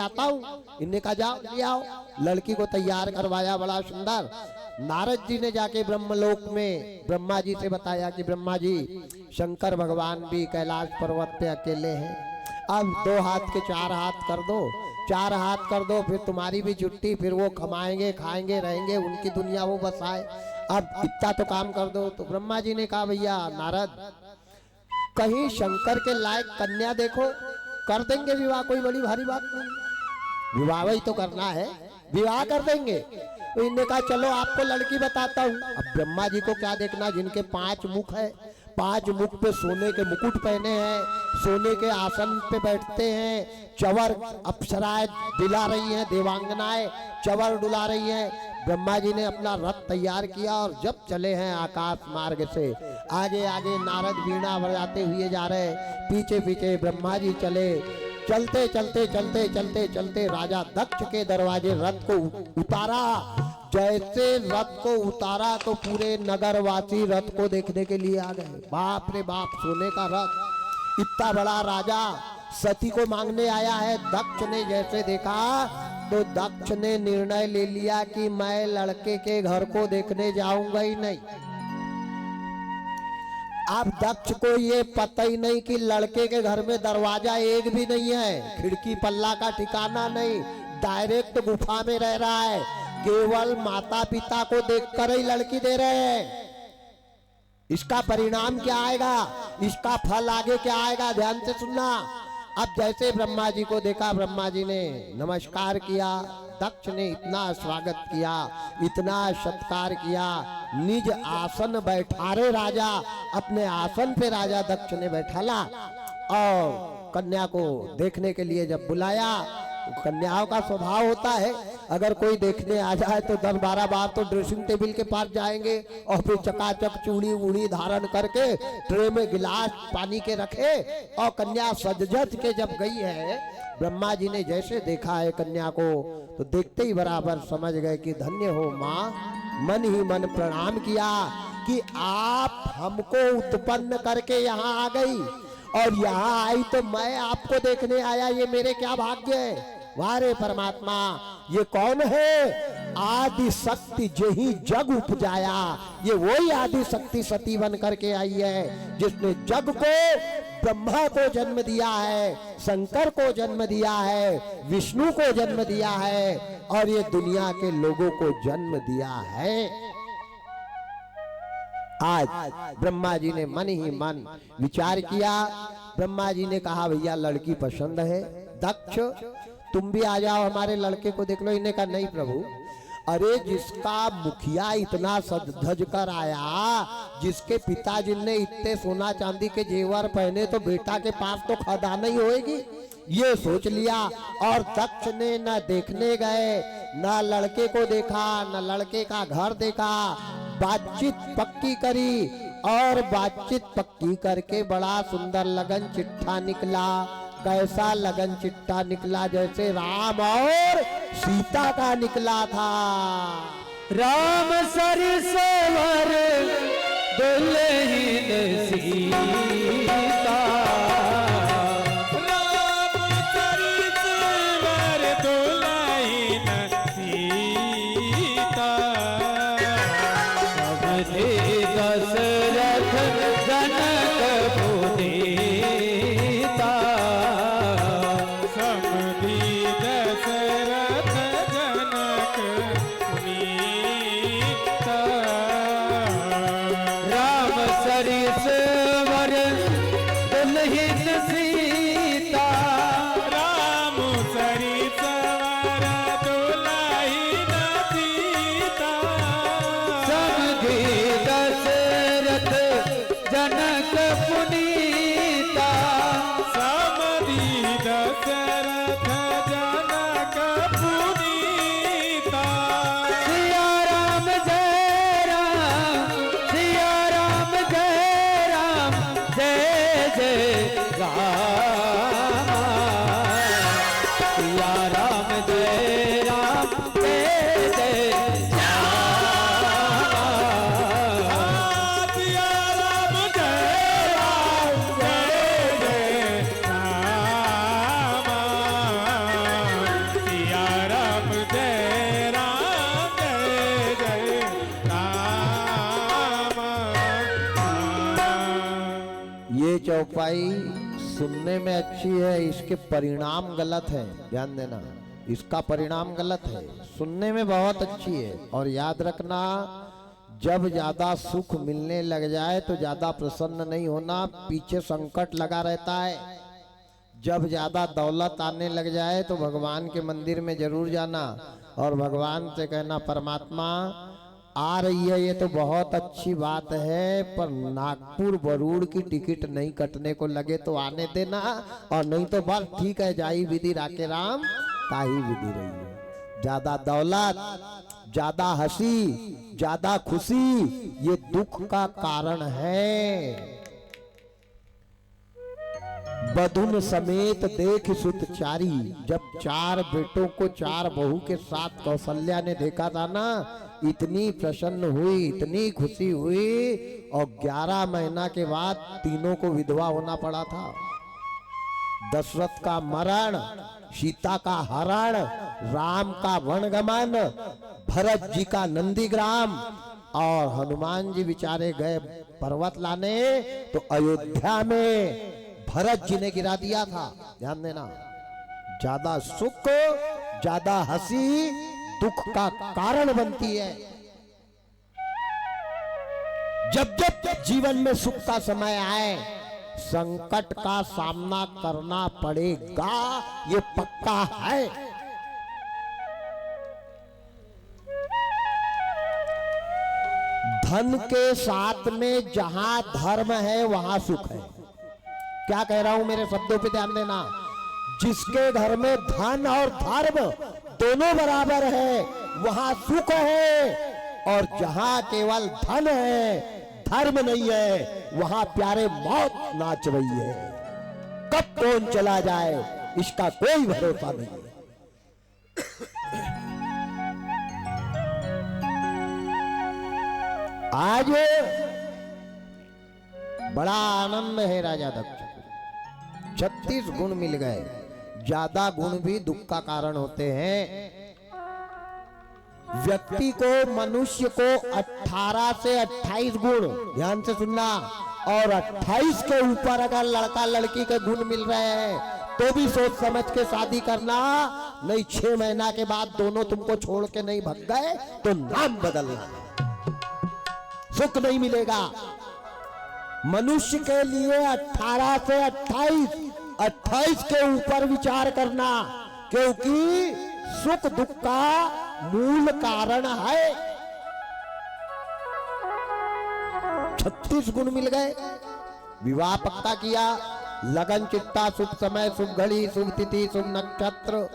आता हूँ। इनने कहा जाओ ले आओ। लड़की को तैयार करवाया, बड़ा सुंदर। नारद जी ने जाके ब्रह्मलोक में ब्रह्मा जी से बताया कि ब्रह्मा जी, शंकर भगवान भी कैलाश पर्वत पे अकेले हैं, अब 2 हाथ के 4 हाथ कर दो, 4 हाथ कर दो, फिर तुम्हारी भी छुट्टी, फिर वो कमाएंगे खाएंगे रहेंगे, उनकी दुनिया वो बसाए, अब इतना तो काम कर दो। तो ब्रह्मा जी ने कहा भैया नारद, कहीं शंकर के लायक कन्या देखो, कर देंगे विवाह, कोई बड़ी भारी बात नहीं, विवाह ही तो करना है, विवाह कर देंगे। तो इन्होंने कहा चलो आपको लड़की बताता हूँ। अब ब्रह्मा जी को क्या देखना, जिनके 5 मुख है, 5 मुख पे सोने के मुकुट पहने हैं, सोने के आसन पे बैठते हैं, चवर अप्सराएं डुला रही हैं, देवांगनाएं चवर डुला रही हैं। ब्रह्मा जी ने अपना रथ तैयार किया और जब चले हैं आकाश मार्ग से, आगे आगे नारद वीणा बजाते हुए जा रहे, पीछे पीछे ब्रह्मा जी चले। चलते चलते चलते चलते चलते राजा दक्ष के दरवाजे रथ को उतारा। जैसे रथ को उतारा तो पूरे नगरवासी रथ को देखने के लिए आ गए। बाप रे बाप, सोने का रथ, इतना बड़ा राजा सती को मांगने आया है। दक्ष ने जैसे देखा तो दक्ष ने निर्णय ले लिया कि मैं लड़के के घर को देखने जाऊंगा ही नहीं। अब दक्ष को ये पता ही नहीं कि लड़के के घर में दरवाजा एक भी नहीं है, खिड़की पल्ला का ठिकाना नहीं, डायरेक्ट गुफा में रह रहा है, केवल माता पिता को देखकर ही लड़की दे रहे हैं। इसका परिणाम क्या आएगा, इसका फल आगे क्या आएगा, ध्यान से सुनना। अब जैसे ब्रह्मा जी को देखा, ब्रह्मा जी ने नमस्कार किया, दक्ष ने इतना स्वागत किया, इतना सत्कार किया, निज आसन बैठा रे राजा, अपने आसन पे राजा दक्ष ने बैठाला और कन्या को देखने के लिए जब बुलाया। कन्याओं का स्वभाव होता है, अगर कोई देखने आ जाए तो 10-12 बार तो ड्रेसिंग टेबल के पास जाएंगे और फिर चकाचक चूड़ी वूड़ी धारण करके ट्रे में गिलास पानी के रखे, और कन्या सज-धज के जब गई है, ब्रह्मा जी ने जैसे देखा है कन्या को तो देखते ही बराबर समझ गए कि धन्य हो माँ। मन ही मन प्रणाम किया कि आप हमको उत्पन्न करके यहाँ आ गई और यहाँ आई तो मैं आपको देखने आया, ये मेरे क्या भाग्य है। वारे परमात्मा, ये कौन है? आदि शक्ति जेही जग उपजाया, ये वही आदि शक्ति सती बन करके आई है जिसने जग को, ब्रह्मा को जन्म दिया है, शंकर को जन्म दिया है, विष्णु को जन्म दिया है और ये दुनिया के लोगों को जन्म दिया है। आज ब्रह्मा जी ने मन ही मन विचार किया। ब्रह्मा जी ने कहा भैया लड़की पसंद है, दक्ष तुम भी आ जाओ हमारे लड़के को देख लो। इन्हें कहा नहीं प्रभु, अरे जिसका मुखिया इतना सज-धज कर आया, जिसके पिताजी ने इतने सोना चांदी के जेवर पहने, तो बेटा के पास तो खदान ही होएगी, ये सोच लिया। और दक्ष ने न देखने गए, न लड़के को देखा, न लड़के का घर देखा, बातचीत पक्की करी और बातचीत पक्की करके बड़ा सुंदर लगन चिट्ठा निकला। कैसा लगन चिट्ठा निकला? जैसे राम और सीता का निकला था। राम सरसवर दुल्हन सीता, राम सरसवर दुल्हन सीता, सबने दशरथ जनक पुनीता, समधी दशरथ जनक पुनीता, राम सरिसवर दुल्हन सीता, राम सरिसवर दुल्हन सीता, समधी दशरथ जनक पुनीता, समधी दशरथ जनक पुनीता। सिया राम जय राम, सिया राम जय राम, जय जय राम, सिया राम जय राम, जय जय भाई सुनने में अच्छी है, इसके परिणाम गलत है, ध्यान देना, इसका परिणाम गलत है। सुनने में बहुत अच्छी है, और याद रखना जब ज्यादा सुख मिलने लग जाए तो ज्यादा प्रसन्न नहीं होना, पीछे संकट लगा रहता है। जब ज्यादा दौलत आने लग जाए तो भगवान के मंदिर में जरूर जाना और भगवान से कहना परमात्मा आ रही है ये तो बहुत अच्छी बात है, पर नागपुर बरूड़ की टिकट नहीं कटने को लगे तो आने देना, और नहीं तो बस ठीक है जाई विधि राके राम ताही विधि रही है। ज्यादा दौलत, ज्यादा हंसी, ज्यादा खुशी ये दुख का कारण है। बधुन समेत देख सुत चारी, जब 4 बेटों को 4 बहू के साथ कौशल्या ने देखा था ना, इतनी प्रसन्न हुई, इतनी खुशी हुई, और 11 महीना के बाद तीनों को विधवा होना पड़ा था। दशरथ का मरण, सीता का हरण, राम का वनगमन, भरत जी का नंदीग्राम, और हनुमान जी बेचारे गए पर्वत लाने तो अयोध्या में भरत जी ने गिरा दिया था। ध्यान देना, ज्यादा सुख, ज्यादा हंसी दुख का कारण बनती है। जब जब जीवन में सुख का समय आए संकट का सामना करना पड़ेगा, ये पक्का है। धन के साथ में जहां धर्म है वहां सुख है। क्या कह रहा हूं मेरे शब्दों पे ध्यान देना। जिसके घर में धन और धर्म दोनों बराबर है वहां सुख है, और जहां केवल धन है धर्म नहीं है वहां प्यारे मौत नाच रही है। कब कौन चला जाए इसका कोई भरोसा नहीं है। आज बड़ा आनंद है राजा दक्ष, 36 गुण मिल गए। ज्यादा गुण भी दुख का कारण होते हैं। व्यक्ति को, मनुष्य को 18 से 28 गुण, ध्यान से सुनना, और 28 के ऊपर अगर लड़का लड़की के गुण मिल रहे हैं तो भी सोच समझ के शादी करना, नहीं 6 महीना के बाद दोनों तुमको छोड़ के नहीं भग गए तो नाम बदलना, सुख नहीं मिलेगा। मनुष्य के लिए 18 से 28 के ऊपर विचार करना, क्योंकि सुख दुख का मूल कारण है। 36 गुण मिल गए। विवाह पक्का किया, लगन चिट्टा, शुभ समय, शुभ घड़ी, शुभ तिथि, शुभ नक्षत्र,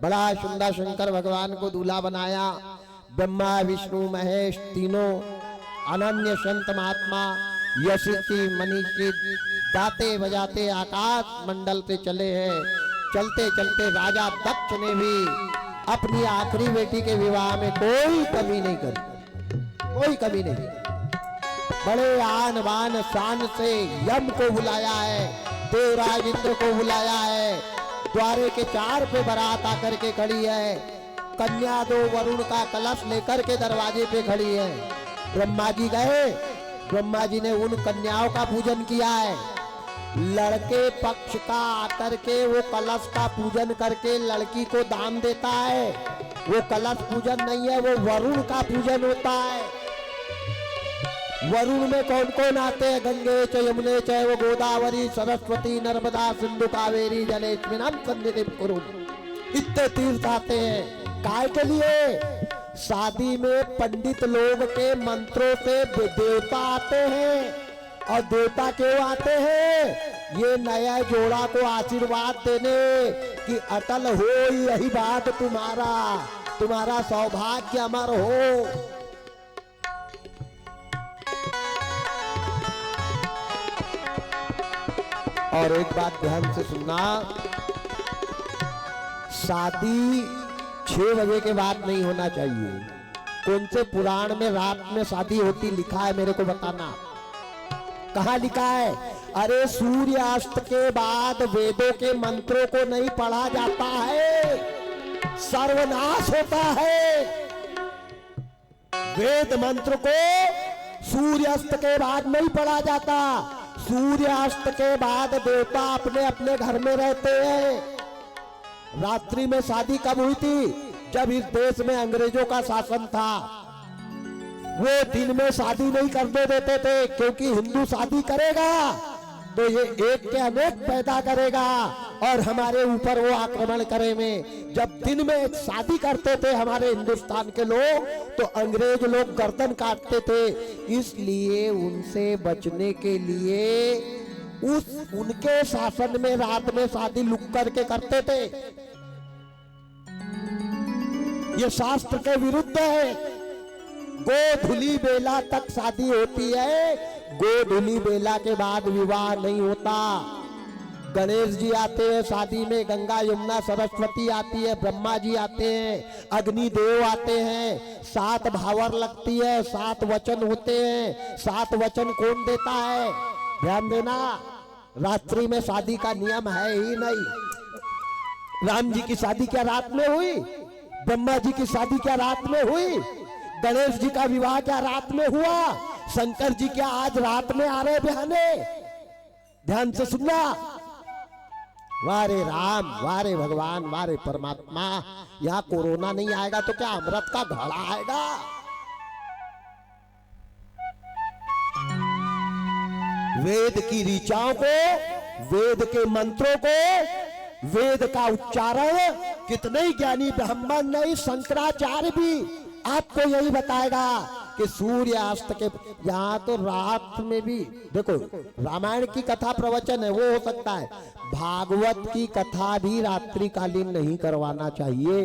बड़ा सुंदर शंकर भगवान को दूल्हा बनाया। ब्रह्मा विष्णु महेश तीनों अनन्य संत महात्मा यशिति मनीषी गाते बजाते आकाश मंडल से चले हैं। चलते चलते राजा दक्ष ने भी अपनी आखिरी बेटी के विवाह में कोई कमी नहीं करी, कोई कमी नहीं। बड़े आन बान शान से यम को बुलाया है, देवराज इंद्र को बुलाया है। द्वारे के 4 पे बारात आकर के खड़ी है। कन्या 2 वरुण का कलश लेकर के दरवाजे पे खड़ी है। ब्रह्मा जी गए, ब्रह्मा जी ने उन कन्याओं का पूजन किया है। लड़के पक्ष का आकर के वो कलश का पूजन करके लड़की को दान देता है। वो कलश पूजन नहीं है, वो वरुण का पूजन होता है। वरुण में कौन कौन आते हैं? गंगे च यमुने च वो गोदावरी सरस्वती नर्मदा सिंधु कावेरी जलेस्मिन् सन्निधिं कुरु, इतने तीर्थ आते हैं। काय के लिए? शादी में पंडित लोग के मंत्रों से देवता आते हैं। और देवता क्यों आते हैं? ये नया जोड़ा को आशीर्वाद देने कि अटल हो यही बात तुम्हारा, तुम्हारा सौभाग्य अमर हो। और एक बात ध्यान से सुनना, शादी 6 बजे के बाद नहीं होना चाहिए। कौन से पुराण में रात में शादी होती लिखा है मेरे को बताना, कहाँ लिखा है? अरे सूर्यास्त के बाद वेदों के मंत्रों को नहीं पढ़ा जाता है, सर्वनाश होता है। वेद मंत्र को सूर्यास्त के बाद नहीं पढ़ा जाता। सूर्यास्त के बाद देवता अपने अपने घर में रहते हैं। रात्रि में शादी कब हुई थी? जब इस देश में अंग्रेजों का शासन था। वो दिन में शादी नहीं करने देते थे, क्योंकि हिंदू शादी करेगा तो ये एक के अनेक पैदा करेगा और हमारे ऊपर वो आक्रमण करेंगे। जब दिन में शादी करते थे हमारे हिंदुस्तान के लोग, तो अंग्रेज लोग गर्दन काटते थे। इसलिए उनसे बचने के लिए उनके शासन में रात में शादी लुक करके करते थे। ये शास्त्र के विरुद्ध है। गोधुली बेला तक शादी होती है, गोधुली बेला के बाद विवाह नहीं होता। गणेश जी आते हैं शादी में, गंगा यमुना सरस्वती आती है, ब्रह्मा जी आते हैं, अग्निदेव आते हैं, 7 भावर लगती है, 7 वचन होते हैं। 7 वचन कौन देता है? ध्यान देना, रात्रि में शादी का नियम है ही नहीं। राम जी की शादी क्या रात में हुई? ब्रह्मा जी की शादी क्या रात में हुई? गणेश जी का विवाह क्या रात में हुआ? शंकर जी क्या आज रात में आ रहे बिहाने? ध्यान से सुनना। वारे राम, वारे भगवान, वारे परमात्मा, यहाँ कोरोना नहीं आएगा तो क्या अमृत का घड़ा आएगा? वेद की ऋचाओं को, वेद के मंत्रों को, वेद का उच्चारण कितने ही ज्ञानी ब्राह्मण नहीं, शंकराचार्य भी आपको यही बताएगा कि सूर्यास्त के, यहाँ तो रात में भी देखो, रामायण की कथा प्रवचन है वो हो सकता है, भागवत की कथा भी रात्रिकालीन नहीं करवाना चाहिए।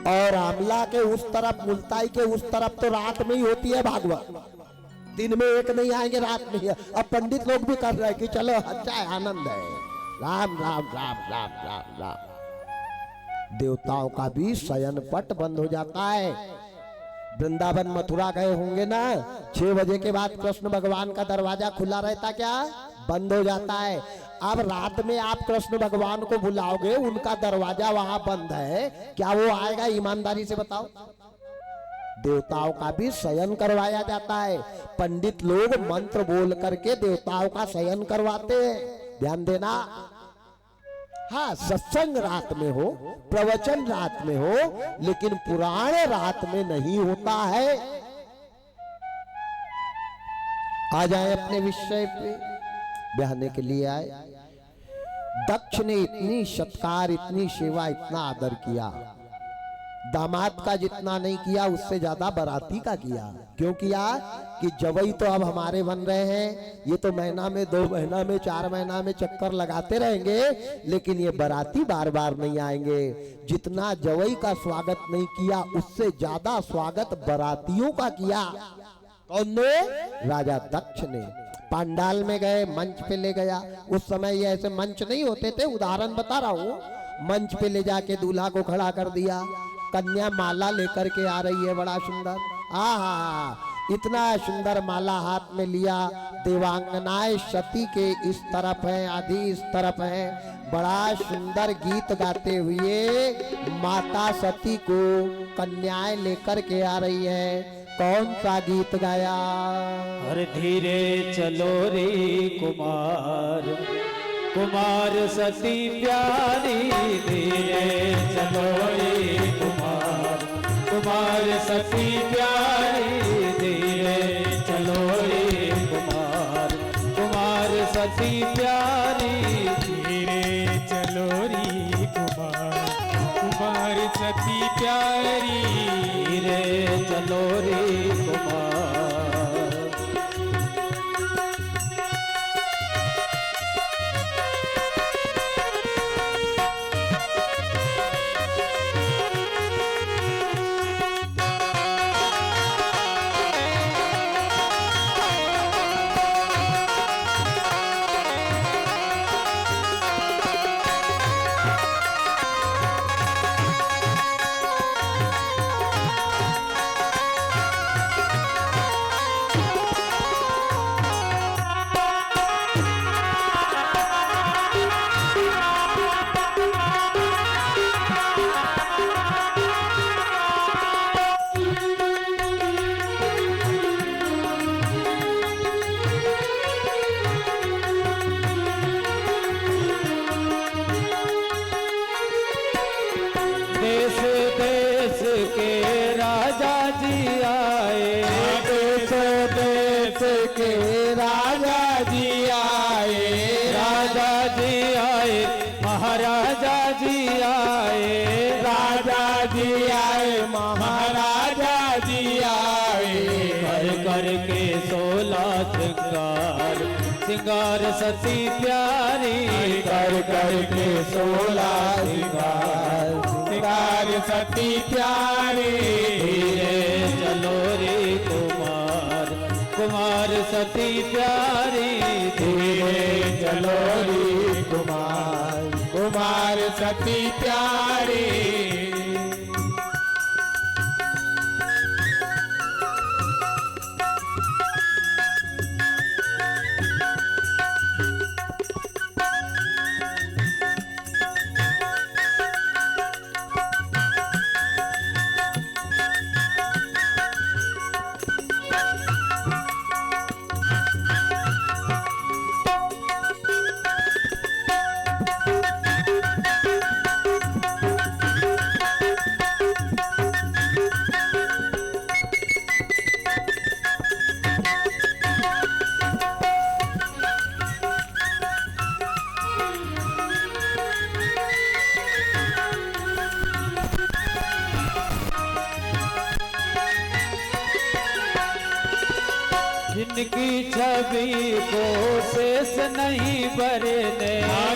और आमला के उस तरफ, मुल्ताई के उस तरफ तो रात में ही होती है भागवत, दिन में एक नहीं आएंगे, रात में ही। अब पंडित लोग भी कर रहे हैं कि चलो अच्छा है, आनंद है, राम राम राम राम राम राम। देवताओं का भी शयन पट बंद हो जाता है। वृंदावन मथुरा गए होंगे ना, 6 बजे के बाद कृष्ण भगवान का दरवाजा खुला रहता क्या? बंद हो जाता है। अब रात में आप कृष्ण भगवान को बुलाओगे, उनका दरवाजा वहां बंद है, क्या वो आएगा? ईमानदारी से बताओ। देवताओं का भी शयन करवाया जाता है। पंडित लोग मंत्र बोल करके देवताओं का शयन करवाते हैं, ध्यान देना। हाँ, सत्संग रात में हो, प्रवचन रात में हो, लेकिन पुराण रात में नहीं होता है। आ जाए अपने विषय पे, बहने के लिए आए। दक्ष ने इतनी सत्कार, इतनी सेवा, इतना आदर किया, दामाद का जितना नहीं किया उससे ज्यादा बाराती का किया। क्यों किया? कि जवई तो अब हमारे बन रहे हैं, ये तो महीना में, 2 महीना में, 4 महीना में चक्कर लगाते रहेंगे, लेकिन ये बाराती बार बार नहीं आएंगे। जितना जवई का स्वागत नहीं किया, उससे ज्यादा स्वागत बारातियों का किया। कौन ने? राजा दक्ष ने। पंडाल में गए, मंच पे ले गया। उस समय ये ऐसे मंच नहीं होते थे, उदाहरण बता रहा हूँ। मंच पे ले जाके दूल्हा को खड़ा कर दिया, कन्या माला लेकर के आ रही है, बड़ा सुंदर, आहा, इतना सुंदर माला हाथ में लिया। देवांगनाएं सती के इस तरफ है, आदि इस तरफ है, बड़ा सुंदर गीत गाते हुए माता सती को कन्याएं लेकर के आ रही है। कौन सा गीत गाया? हर धीरे चलो रे कुमार, कुमार सती प्यारी, धीरे चलो रे कुमार, कुमार सती प्यारी, धीरे चलो रे कुमार, कुमार सती प्यारी, धीरे चलो रे कुमार, कुमार सती प्यारी, धीरे चलो रे कुमार। के राजा जी आए, देश देश के राजा जी आए, राजा जी आए, महाराजा जी आए, राजा जी आए, महाराजा जी आए। कर कर के 16 श्रृंगार, श्रृंगार सती प्यारी, कर कर के 16 श्रृंगार, श्रृंगार सती प्यारी। धीरे चलो रे कुमार, कुमार सती प्यारी, धीरे चलो रे कुमार, कुमार सती प्यारी। जिनकी छवि को शेष नहीं बरने,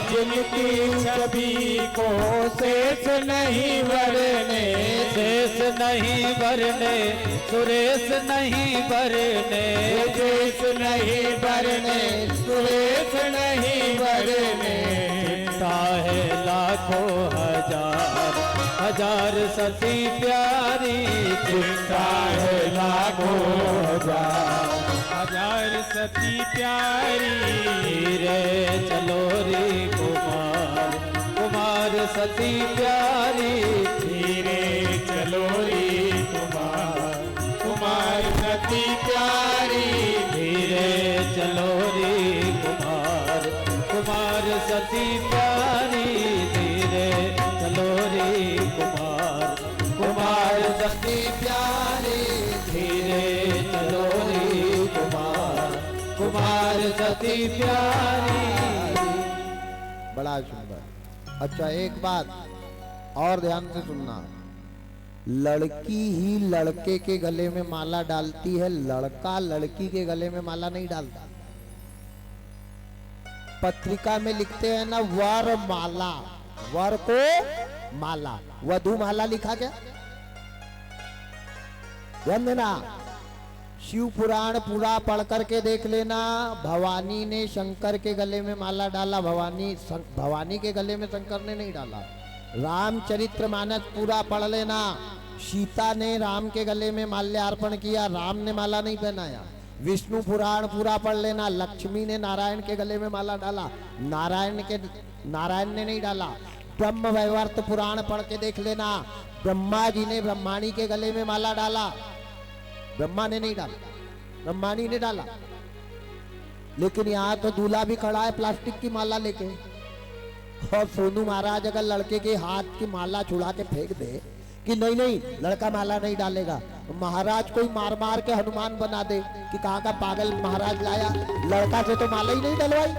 जिनकी छवि को शेष नहीं बरने, शेष नहीं बरने, सुरेश नहीं बरने, शेष नहीं बरने, सुरेश नहीं बरने। चिंता है लाखों हजार, हजार सती प्यारी, चिंता है लाखों हजार, हजार सती प्यारी। धीरे चलो रे कुमार, कुमार सती प्यारी, धीरे चलो रे कुमार, कुमार सती प्यारी। धीरे चलो रे कुमार, कुमार सती प्यारी, धीरे चलो रे कुमार, कुमार सती प्यारी, धीरे चलो रे कुमार, कुमार सती प्यारी। बड़ा सुंदर। अच्छा एक बात और ध्यान से सुनना, लड़की ही लड़के के गले में माला डालती है, लड़का लड़की के गले में माला नहीं डालता। पत्रिका में लिखते हैं ना वर माला, वर को माला, वधु माला लिखा क्या? ध्यान देना, शिव पुराण पूरा पढ़ करके देख लेना। भवानी ने शंकर के गले में माला डाला, भवानी के गले में शंकर ने नहीं डाला। रामचरितमानस पूरा पढ़ लेना, सीता ने राम के गले में माल्यार्पण किया, राम ने माला नहीं पहनाया। विष्णु पुराण पूरा पढ़ लेना, लक्ष्मी ने नारायण के गले में माला डाला, नारायण ने नहीं डाला। ब्रह्म वैवर्त पुराण पढ़ के देख लेना, ब्रह्मा जी ने ब्रह्माणी के गले में माला डाला, ब्रह्मा ने नहीं डाला, ब्रह्माणी ने डाला। लेकिन यहाँ तो दूल्हा भी खड़ा है प्लास्टिक की माला लेके, और सोनू महाराज अगर लड़के के हाथ की माला छुड़ा के फेंक दे कि नहीं नहीं लड़का माला नहीं डालेगा, महाराज कोई मार मार के हनुमान बना दे कि कहाँ का पागल महाराज लाया, लड़का से तो माला ही नहीं डलवाई।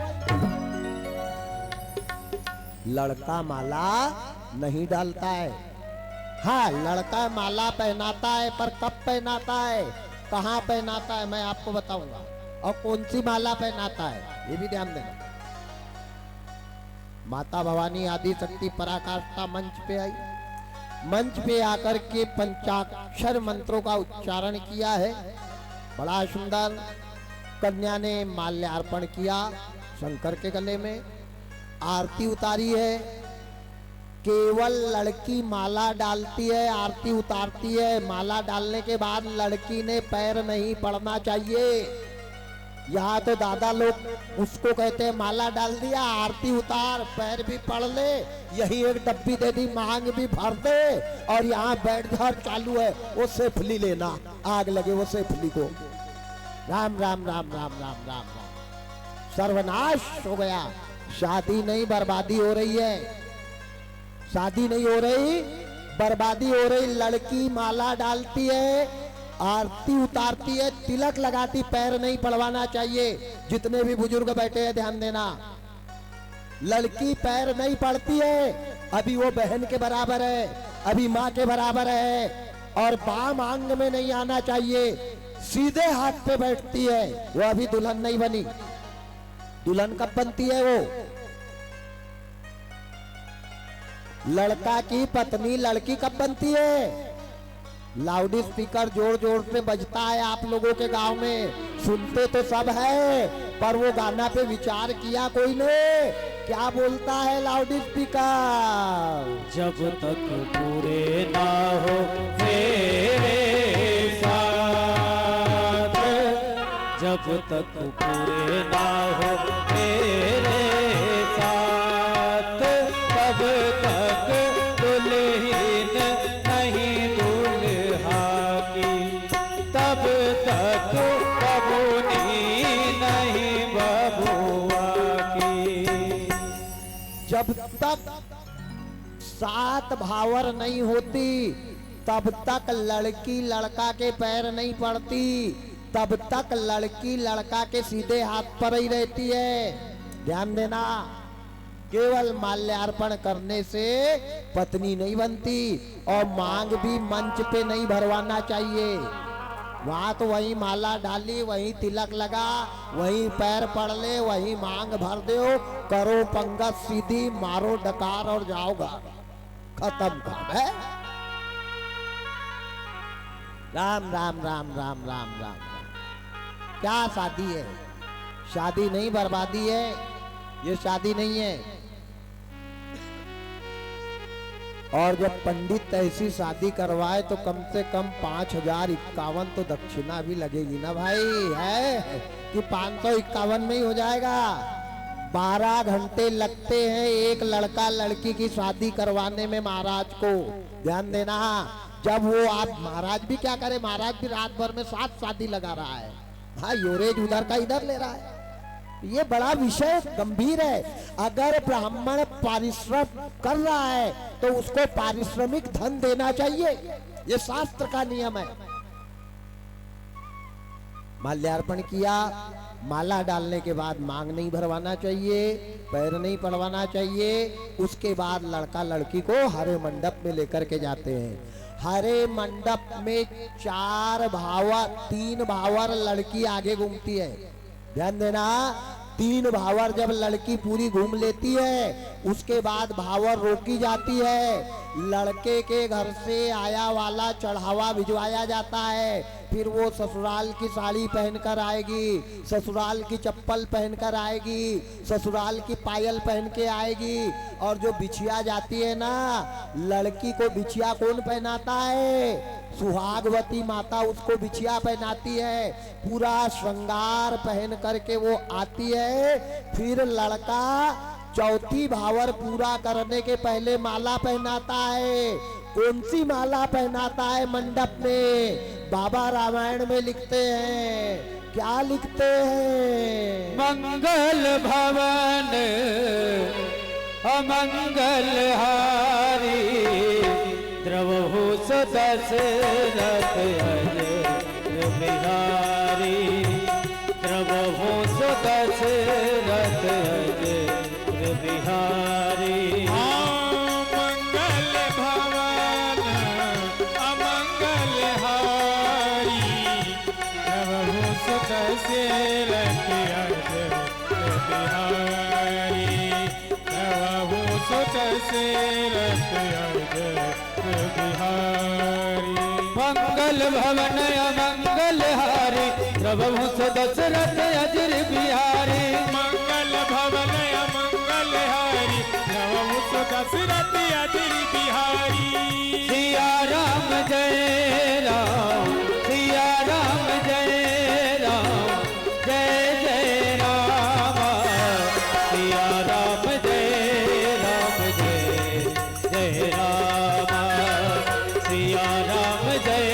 लड़का माला नहीं डालता है। हाँ, लड़का माला पहनाता है, पर कब पहनाता है, कहाँ पहनाता है, मैं आपको बताऊंगा, और कौन सी माला पहनाता है ये भी ध्यान देना। माता भवानी आदि शक्ति पराकाष्ठा मंच पे आई, मंच पे आकर के पंचाक्षर मंत्रों का उच्चारण किया है, बड़ा सुंदर। कन्या ने माल्यार्पण किया शंकर के गले में, आरती उतारी है। केवल लड़की माला डालती है, आरती उतारती है, माला डालने के बाद लड़की ने पैर नहीं पड़ना चाहिए। यहाँ तो दादा लोग उसको कहते हैं माला डाल दिया, आरती उतार, पैर भी पड़ ले, यही एक डब्बी दे दी, मांग भी भर दे, और यहाँ बैठ घर चालू है, वो सेफली लेना, आग लगे वो सेफली को। राम राम राम राम राम राम राम, सर्वनाश हो गया। शादी नहीं बर्बादी हो रही है, शादी नहीं हो रही बर्बादी हो रही। लड़की माला डालती है, आरती उतारती है, तिलक लगाती, पैर नहीं पड़वाना चाहिए। जितने भी बुजुर्ग बैठे हैं ध्यान देना, लड़की पैर नहीं पड़ती है, अभी वो बहन के बराबर है, अभी माँ के बराबर है, और बाम आंग में नहीं आना चाहिए, सीधे हाथ पे बैठती है, वो अभी दुल्हन नहीं बनी। दुल्हन कब बनती है वो? लड़का की पत्नी लड़की कब बनती है? लाउड स्पीकर जोर जोर से बजता है आप लोगों के गांव में, सुनते तो सब है, पर वो गाना पे विचार किया कोई ने? क्या बोलता है लाउड स्पीकर? जब तक पूरे ना हो मेरे साथ, जब तक पूरे ना हो मेरे साथ, तब तक दुल्हन नहीं दूल्हा की, तब तक बबूनी नहीं बबुआ की। जब तक 7 भावर नहीं होती, तब तक लड़की लड़का के पैर नहीं पड़ती, तब तक लड़की लड़का के सीधे हाथ पर ही रहती है। ध्यान देना, केवल माल्यार्पण करने से पत्नी नहीं बनती, और मांग भी मंच पे नहीं भरवाना चाहिए। वहां तो वही माला डाली, वही तिलक लगा, वही पैर पड़ ले, वही मांग भर दो, करो पंगत सीधी, मारो डकार और जाओगा, खत्म काम है। राम राम राम राम राम राम। क्या शादी है? शादी नहीं, बर्बादी है, ये शादी नहीं है। और जब पंडित ऐसी शादी करवाए तो कम से कम 5051 तो दक्षिणा भी लगेगी ना भाई, है कि 551 में ही हो जाएगा? 12 घंटे लगते हैं एक लड़का लड़की की शादी करवाने में महाराज को। ध्यान देना, जब वो आप महाराज भी क्या करे, महाराज भी रात भर में 7 शादी लगा रहा है। हाँ, योरेज उधर का इधर ले रहा है। ये बड़ा विषय गंभीर है। अगर ब्राह्मण पारिश्रम कर रहा है तो उसको पारिश्रमिक धन देना चाहिए, ये शास्त्र का नियम है। माल्यार्पण किया, माला डालने के बाद मांग नहीं भरवाना चाहिए, पैर नहीं पड़वाना चाहिए। उसके बाद लड़का लड़की को हरे मंडप में लेकर के जाते हैं। हरे मंडप में 4 भावर, 3 भावर लड़की आगे घूमती है। ध्यान देना, 3 भावर जब लड़की पूरी घूम लेती है, उसके बाद भावर रोकी जाती है। लड़के के घर से आया वाला चढ़ावा भिजवाया जाता है, फिर वो ससुराल की साड़ी पहनकर आएगी, ससुराल की चप्पल पहनकर आएगी, ससुराल की पायल पहन के आएगी। और जो बिछिया जाती है ना, लड़की को बिछिया कौन पहनाता है? सुहागवती माता उसको बिछिया पहनाती है, पूरा श्रृंगार पहन करके वो आती है। फिर लड़का चौथी भावर पूरा करने के पहले माला पहनाता है। कौन सी माला पहनाता है मंडप में? बाबा रामायण में लिखते हैं, क्या लिखते हैं? मंगल भवन अमंगल हारी, द्रवहु दशरथ अजय बिहारी, द्रवहु दशरथ अजय बिहारी। मंगल भवन अमंगल हारी, प्रभु सुत दशरथ अजय बिहारी, प्रभु सुत दशरथ अजय बिहारी। मंगल भवन अमंगल हारी, प्रभु दशरथ अजय बिहारी। मंगल भवन अमंगल हारी, प्रभु सुत दशरथ अजय बिहारी। सिया राम जय राम, सिया राम जय राम, जय जय राम, सिया राम जय राम, जय जय राम, सिया राम जय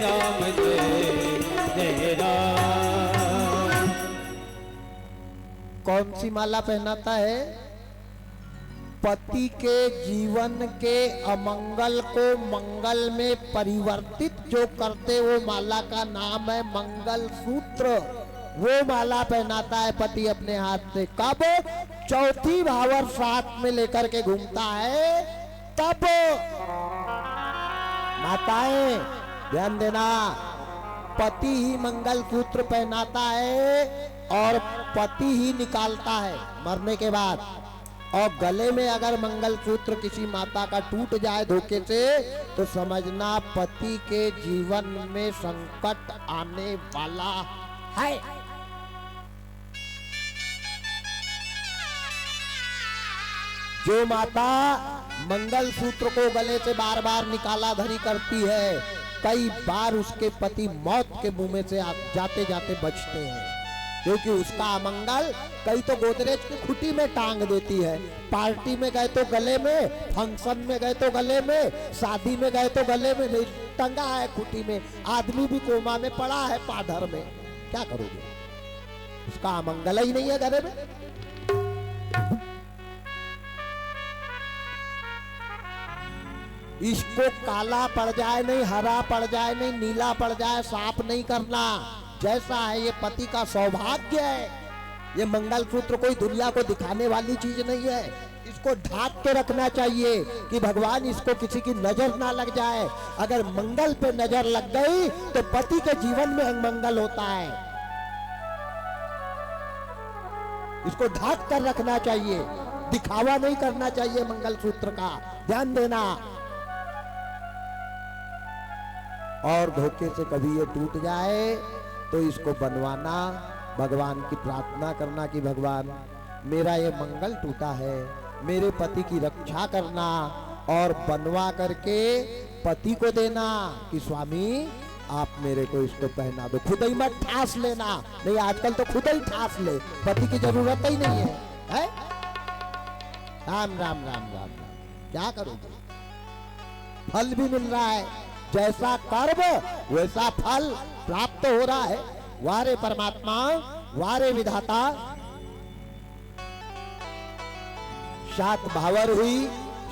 राम, जय जय राम। कौन सी माला पहनाता है? पति के जीवन के अमंगल को मंगल में परिवर्तित जो करते वो माला का नाम है मंगल सूत्र। वो माला पहनाता है पति अपने हाथ से। कब? चौथी भावर साथ में लेकर के घूमता है तब। माताएं ध्यान देना, पति ही मंगल सूत्र पहनाता है और पति ही निकालता है मरने के बाद। और गले में अगर मंगल सूत्र किसी माता का टूट जाए धोखे से तो समझना पति के जीवन में संकट आने वाला है। जो माता मंगल सूत्र को गले से बार बार निकाला धरी करती है, कई बार उसके पति मौत के मुंह में से जाते जाते बचते हैं, क्योंकि उसका अमंगल कई तो गोदरेज की खुटी में टांग देती है, पार्टी में गए तो गले में, फंक्शन में गए तो गले में, शादी में गए तो गले में नहीं टंगा है खुटी में। आदमी भी कोमा में पड़ा है पाधर में, क्या करोगे? उसका अमंगल ही नहीं है गले में। इसको काला पड़ जाए नहीं, हरा पड़ जाए नहीं, नीला पड़ जाए, साफ नहीं करना। जैसा है ये पति का सौभाग्य है। ये मंगल सूत्र कोई दुनिया को दिखाने वाली चीज नहीं है। इसको ढाक के रखना चाहिए कि भगवान इसको किसी की नजर ना लग जाए। अगर मंगल पे नजर लग गई तो पति के जीवन में अमंगल होता है। इसको ढाक कर रखना चाहिए, दिखावा नहीं करना चाहिए मंगल सूत्र का, ध्यान देना। और धोखे से कभी ये टूट जाए तो इसको बनवाना, भगवान की प्रार्थना करना कि भगवान मेरा ये मंगल टूटा है, मेरे पति की रक्षा करना, और बनवा करके पति को देना कि स्वामी आप मेरे को इसको पहना दो। खुद ही मत ठास लेना, नहीं आजकल तो खुद ही ठास ले, पति की जरूरत ही नहीं है, राम राम राम राम राम। क्या करोगे? फल भी मिल रहा है, जैसा कर्म वैसा फल प्राप्त हो रहा है। वारे परमात्मा, वारे विधाता। 7 भावर हुई,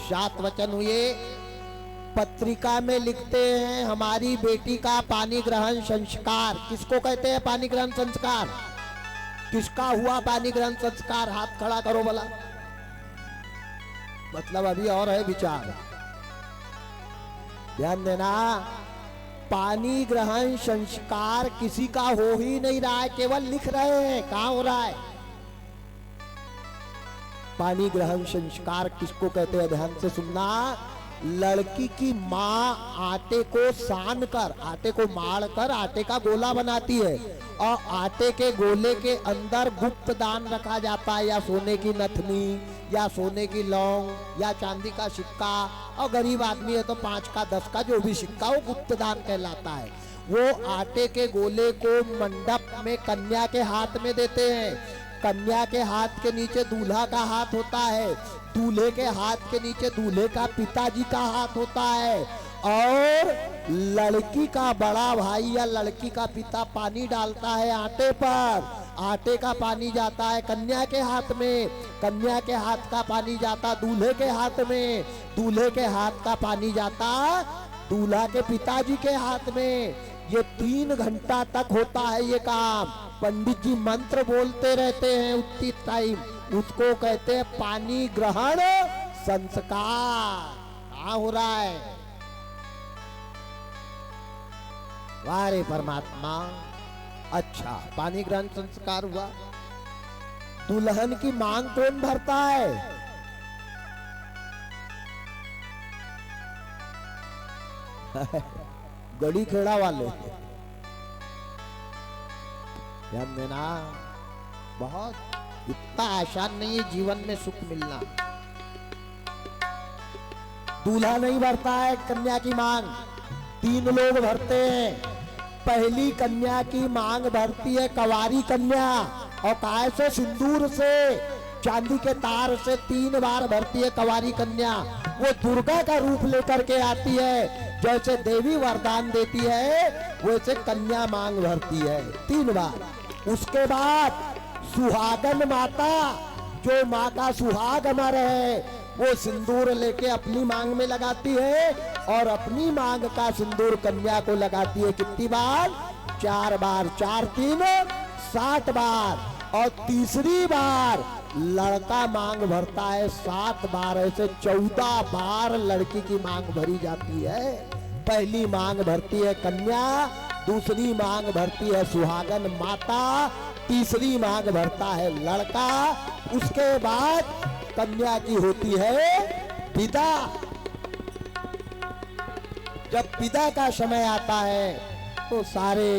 7 वचन हुए। पत्रिका में लिखते हैं हमारी बेटी का पानी ग्रहण संस्कार। किसको कहते हैं पानी ग्रहण संस्कार? किसका हुआ पानी ग्रहण संस्कार? हाथ खड़ा करो भला। मतलब अभी और है विचार, ध्यान देना। पानी ग्रहण संस्कार किसी का हो ही नहीं रहा है, केवल लिख रहे हैं। कहां हो रहा है पानी ग्रहण संस्कार? किसको कहते हैं? ध्यान से सुनना। लड़की की माँ आटे को सान कर, आटे को माड़ कर आटे का गोला बनाती है, और आटे के गोले के अंदर गुप्त दान रखा जाता है, या सोने की नथनी, या सोने की लौंग, या चांदी का सिक्का, और गरीब आदमी है तो 5 का 10 का जो भी सिक्का वो गुप्त दान कहलाता है। वो आटे के गोले को मंडप में कन्या के हाथ में देते हैं। कन्या के हाथ के नीचे दूल्हा का हाथ होता है, दूल्हे के हाथ के नीचे दूल्हे का पिताजी का हाथ होता है, और लड़की का बड़ा भाई या लड़की का पिता पानी डालता है आटे पर। आटे का पानी जाता है कन्या के हाथ में, कन्या के हाथ का पानी जाता दूल्हे के हाथ में, दूल्हे के हाथ का पानी जाता दूल्हा के पिताजी के हाथ में। ये 3 घंटा तक होता है ये काम। पंडित जी मंत्र बोलते रहते हैं उतनी टाइम, उसको कहते हैं पानी ग्रहण संस्कार। कहाँ हो रहा है? वारे परमात्मा। अच्छा, पानी ग्रहण संस्कार हुआ। दुल्हन की मांग कौन भरता है? गड़ी खेड़ा वाले। ध्यान देना, बहुत इतना आसान नहीं है जीवन में सुख मिलना। दूल्हा नहीं भरता है कन्या की मांग, 3 लोग भरते हैं। पहली कन्या की मांग भरती है कवारी कन्या, और काय से? सिंदूर से, चांदी के तार से 3 बार भरती है कवारी कन्या। वो दुर्गा का रूप लेकर के आती है, जैसे देवी वरदान देती है वैसे कन्या मांग भरती है 3 बार। उसके बाद सुहागन माता, जो माँ का सुहाग अमर है, वो सिंदूर लेके अपनी मांग में लगाती है और अपनी मांग का सिंदूर कन्या को लगाती है। कितनी बार? 4 बार। 4 3 60 बार। और तीसरी बार लड़का मांग भरता है 7 बार। ऐसे 14 बार लड़की की मांग भरी जाती है। पहली मांग भरती है कन्या, दूसरी मांग भरती है सुहागन माता, तीसरी मांग भरता है लड़का। उसके बाद कन्या की होती है विदा। जब विदा का समय आता है तो सारे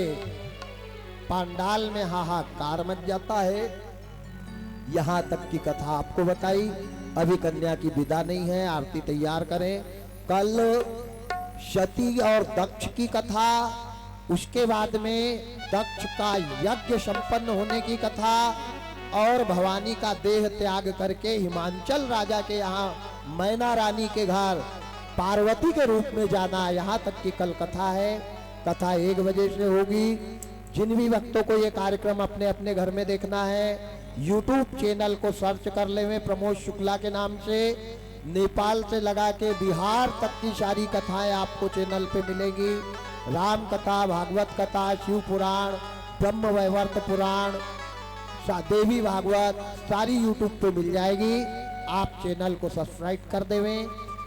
पंडाल में हाहाकार मच जाता है। यहां तक की कथा आपको बताई। अभी कन्या की विदा नहीं है, आरती तैयार करें। कल सती और दक्ष की कथा, उसके बाद में दक्ष का यज्ञ संपन्न होने की कथा और भवानी का देह त्याग करके हिमांचल राजा के यहाँ मैना रानी के घर पार्वती के रूप में जाना, यहाँ तक की कल कथा है। कथा 1 बजे से होगी। जिन भी भक्तों को ये कार्यक्रम अपने अपने घर में देखना है, YouTube चैनल को सर्च कर ले प्रमोद शुक्ला के नाम से। नेपाल से लगा के बिहार तक की सारी कथाएं आपको चैनल पे मिलेगी। राम कथा, भागवत कथा, शिव पुराण, ब्रह्म वैवर्त पुराण, देवी भागवत सारी YouTube पे मिल जाएगी। आप चैनल को सब्सक्राइब कर देवें।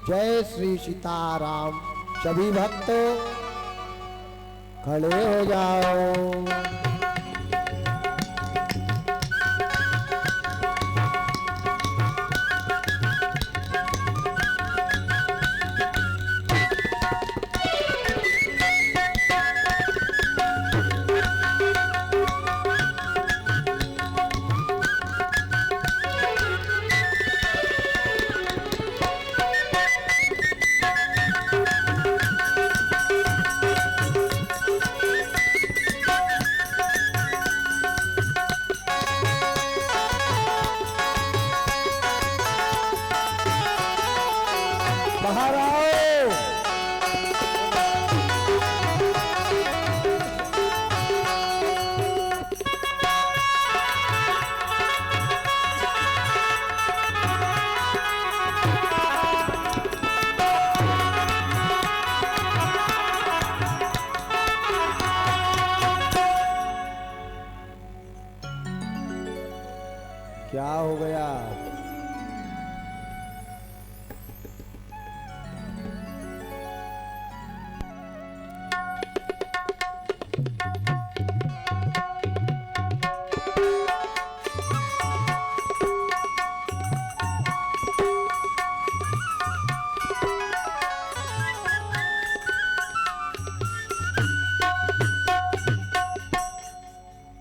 जय श्री सीताराम। सभी भक्त खड़े हो जाओ। बाहर आओ। क्या हो गया?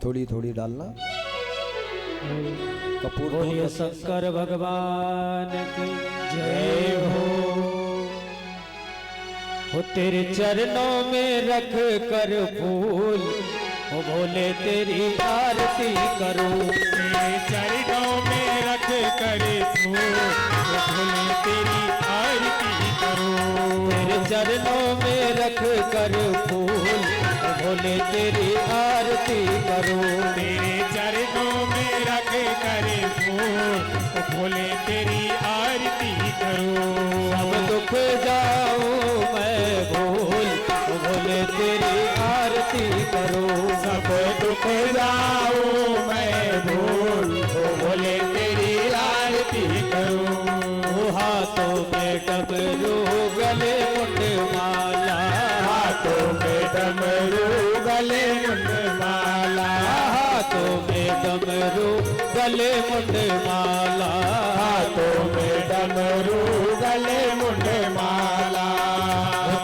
थोड़ी थोड़ी डालना। कपूर बोलिए शंकर भगवान की जय हो तेरे चरणों में रख कर फूल, ओ भोले तेरी आरती करूं। तेरे चरणों में रख कर फूल, ओ भोले तेरी आरती करूं। तेरे चरणों में रख कर फूल, ओ भोले तेरी आरती करूं। तेरे चरणों में रख कर फूल, ओ भोले तेरी आरती करूं। सब दुख जाऊं मैं भूल, ओ भोले तेरी आरती करूं। सब दुख जाऊं मैं भूल, ओ भोले तेरी आरती करूं। हाथों में डमरू गले मुंड माला, हाथों में डमरू गले मुंड माला, हाथों में डमरू गले मुंड माला, हाथों में डमरू गले मुंड माला।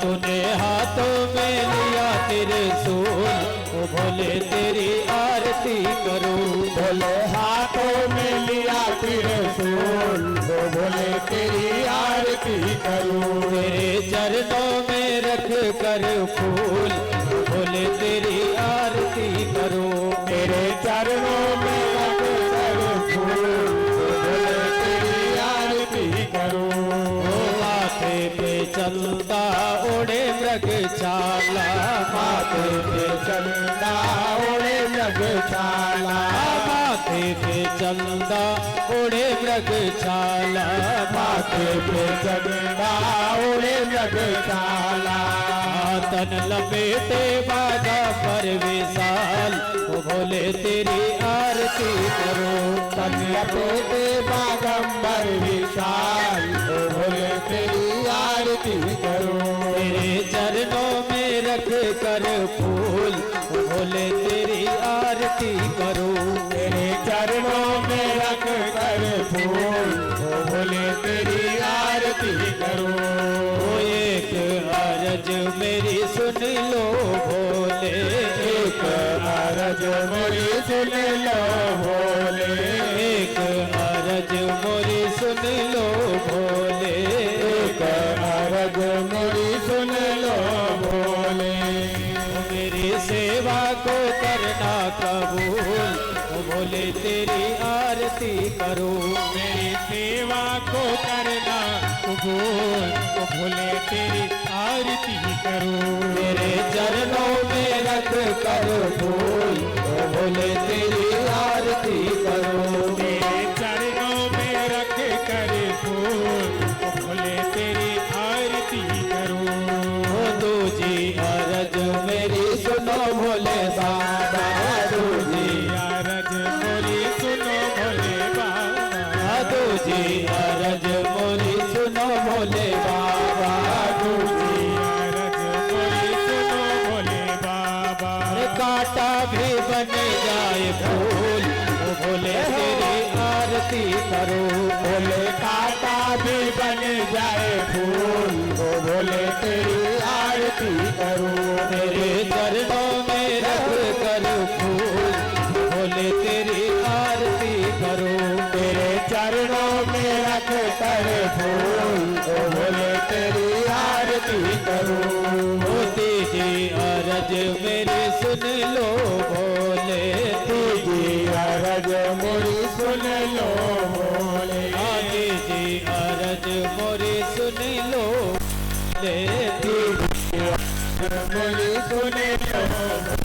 तूने हाथों में लिया त्रिशूल, ओ भोले तेरी आरती करूं। भोले हाथों में लिया त्रिशूल, ओ भोले तेरी आरती करूं। तेरे चरणों में रख कर फूल, ओ भोले तेरी आरती करूं। तेरे चरणों में रख कर फूल, ओ भोले तेरी आरती करूं। माथे पे चंदा ओढ़े मृगशाला, माथे पे चंदा ओढ़े मृगशाला, माथे पे चंदा उड़े मृगशाला, माथे पे चंदा उड़े मृगशाला, तन लपेटे बागा पर विशाल, ओ भोले तेरी आरती करो। तन लपेटे बागंबर विशाल, ओ भोले तेरी आरती करो। तेरे चरणों में रख कर फूल, ओ भोले तेरी आरती करो। तेरे चरणों में रख कर फूल, ओ भोले तेरी आरती करो। ओ एक अरज मेरी सुन लो भोले, एक अरज मेरी सुन लो भोले, एक अरज मोरी सुन लो भोले, एक अरज मेरी सुन लो भोले। मेरी सेवा को करना कबूल, ओ भोले तेरी आरती करो। मेरी सेवा को करना कबूल, ओ भोले तेरी आरती करो। तेरे चरणों में रख कर फूल, ओ भोले तेरी आरती करो। तेरे चरणों में रख कर फूल, ओ भोले तेरी आरती करो। ओ दूजी अरज मेरी सुनो भोले बाबा, दूजी अरज मोरी सुनो भोले बाबा, दूजी अरज मोरी सुनो भोले बाबा, दूजी अरज मोरी सुनो भोले बाबा। कांटा भी बन जाए फूल, ओ भोले तेरी आरती करो। भोले कांटा भी बन जाए फूल, ओ भोले तेरी आरती करो। तेरे चरणों में रख कर फूल, भोले तेरी आरती करो। तेरे चरणों में रख कर फूल, ओ भोले तेरी आरती करो। ओ तीजी अरज मेरी सुन लो भोले, तीजी अरज मोरी सुन लो भोले, तीजी अरज मोरी सुन लो भोले, मोरी सुन लो भोले।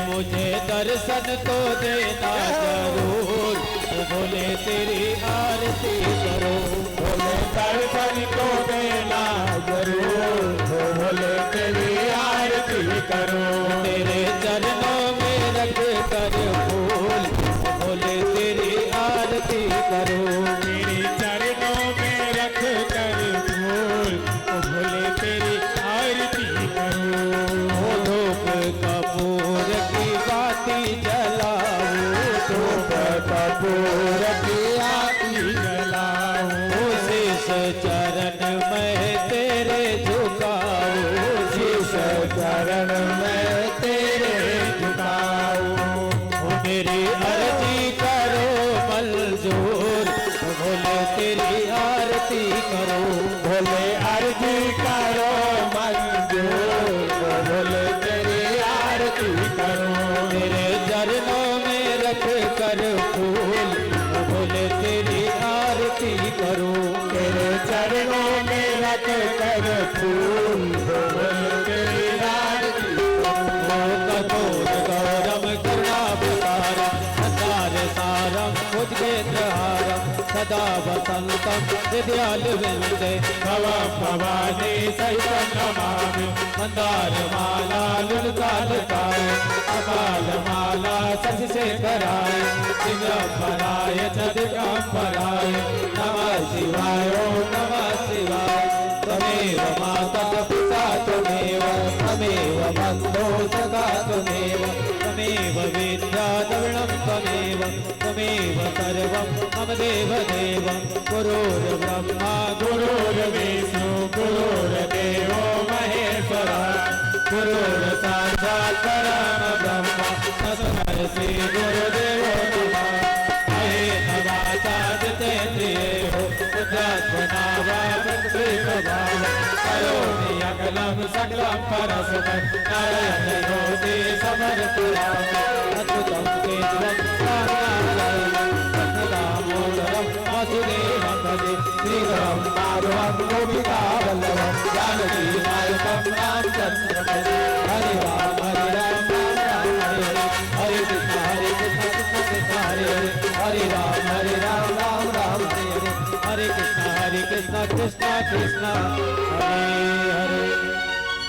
मुझे दर्शन तो देना जरूर, ओ भोले तेरी आरती करो। भोले दर्शन को देना जरूर, ओ भोले तेरी आरती करो। तेरे चरणों में रख कर फूल, ओ भोले तेरी आरती करो। तेरे चरणों में रख कर फूल, ओ भोले तेरी आरती करो। ओ धूप कपूर की बाती जलाओ, धूप कपूर की आरती जलाओ। शीश चरण में तेरे झुकाओ, शीश चरण में तेरे झुकाओ। मेरी अर्जी करो मंजूर, भोले तेरी आरती करो। भोले अर्जी करो मंजूर, ओ भोले तेरी आरती करो। तेरे चरणों में रख कर फूल, भोले तेरी आरती करो। तेरे चरणों में रख कर फूल, ओ भोले तेरी आरती करो। कठोर गौरम करुणावतारम, संसार सारम भुजगेन्द्रहारम, सदा वसंतम विद्यालवृंदे भवं भवानी सहितं नमामि। मंदारमाला लुलकालकाय, कपालमाला शशिशेखराय, दिगंबराय च दिगंबराय, नमः शिवाय ओम नमः शिवाय। त्वमेव माता पिता त्वमेव, त्वमेव बन्धो सखा त्वमेव, त्वमेव विद्या द्रविणं त्वमेव, त्वमेव सर्वं मम देवदेव। गुरुर्ब्रह्मा गुरुर्विष्णु गुरुर्देवो महेश्वरः, गुरुर्साक्षात् परम ब्रह्म तस्मै श्री गुरुदेवो नमः। महेन वाचा जितेन्द्रियो बुद्ध्यात्मना वा प्रकृतिस्वभाव, करोमि सकलं सकलं परस्मै नारायणोऽस्ति समर्पयामि। अद्भुतं केशवं रामनारायणं कृष्णदामोदरं वासुदेवं भजे, श्रीधरं माधवं गोपिकावल्लभं जानकीनायकं रामचन्द्रं भजे। हरे राम राम राम हरे हरे, हरे कृष्ण कृष्ण कृष्ण कृष्ण कृष्ण हरे हरे।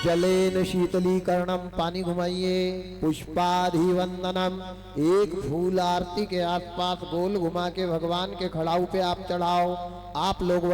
जलेन शीतलीकरणम, पानी घुमाइए। पुष्पाधिवंदनम, एक फूल आरती के आसपास गोल घुमा के भगवान के खड़ाऊ पे आप चढ़ाओ। आप लोग